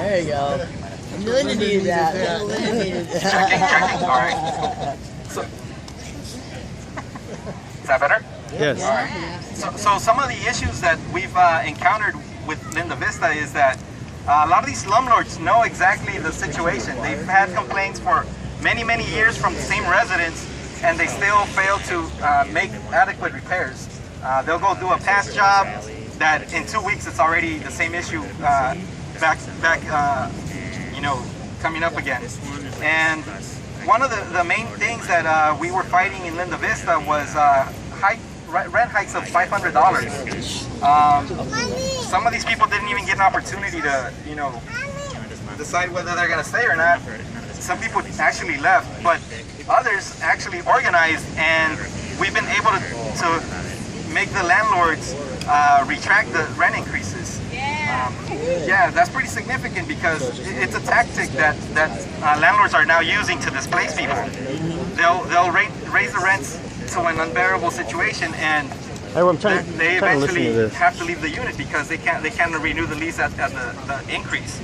There you go. Linda needed that. Linda needed that. Checking. All right. So, is that better? Yes. All right. So some of the issues that we've encountered with Linda Vista is that a lot of these slumlords know exactly the situation. They've had complaints for many years from the same residents, and they still fail to make adequate repairs. They'll go do a past job that in 2 weeks it's already the same issue back coming up again. And one of the main things that we were fighting in Linda Vista was rent hikes of $500. Some of these people didn't even get an opportunity to, decide whether they're going to stay or not. Some people actually left, but others actually organized, and we've been able to make the landlords retract the rent increases. Yeah, that's pretty significant because it's a tactic that landlords are now using to displace people. They'll raise the rents to an unbearable situation, and they eventually have to leave the unit because they can't renew the lease at the increase.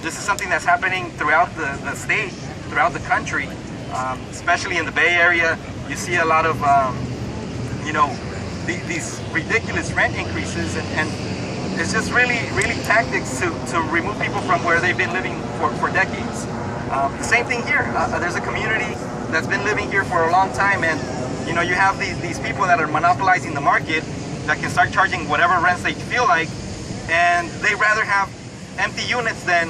This is something that's happening throughout the state, throughout the country, especially in the Bay Area. You see a lot of these ridiculous rent increases, and it's just really tactics to remove people from where they've been living for decades. The same thing here. There's a community that's been living here for a long time, and you have these people that are monopolizing the market that can start charging whatever rents they feel like, and they rather have empty units than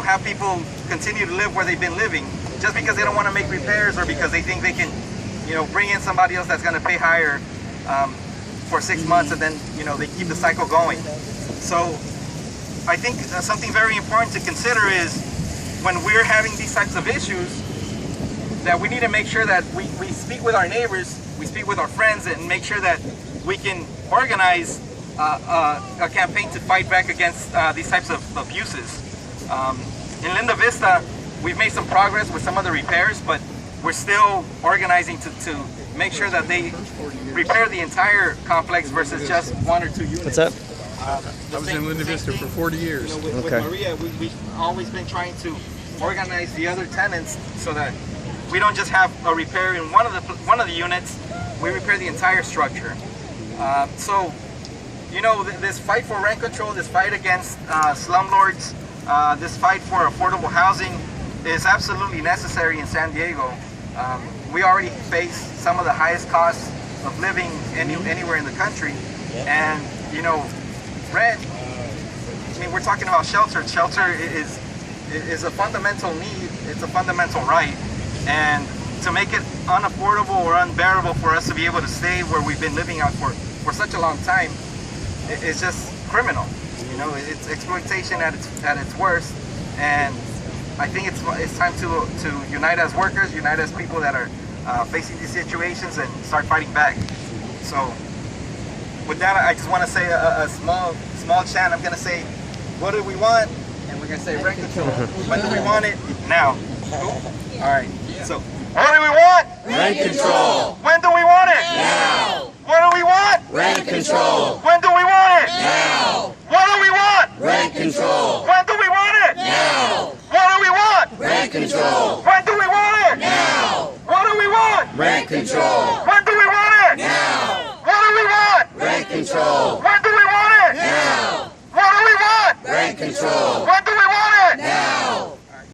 have people continue to live where they've been living, just because they don't want to make repairs or because they think they can bring in somebody else that's going to pay higher for 6 months, and then they keep the cycle going. So I think something very important to consider is when we're having these types of issues, that we need to make sure that we speak with our neighbors, we speak with our friends, and make sure that we can organize a campaign to fight back against these types of abuses. In Linda Vista, we've made some progress with some of the repairs, but we're still organizing to make sure that they repair the entire complex versus just 1 or 2 units. What's up? I was in Linda Vista for 40 years. With Maria, we've always been trying to organize the other tenants so that we don't just have a repair in one of the units, we repair the entire structure. So, this fight for rent control, this fight against slumlords, this fight for affordable housing is absolutely necessary in San Diego. We already face some of the highest costs of living anywhere in the country, and rent. We're talking about shelter. Shelter is a fundamental need. It's a fundamental right, and to make it unaffordable or unbearable for us to be able to stay where we've been living out for such a long time, it's just criminal. It's exploitation at its worst, and I think it's time to unite as workers, unite as people that are facing these situations, and start fighting back. So with that, I just want to say a small chant. I'm going to say, what do we want? And we're going to say rent control. When do we want it? Now. Cool? All right. So, what do we want? Rent control. When do we want it? Now. What do we want? Rent control. When do we want it? Now. What do we want? Rent control. When do we want it? Now. What do we want? Rent control. When do we want it? Now. What do we want? Rent control. When do we want it? Now. What do we want? Rent control. When do we want it? Now. What do we want? Rent control.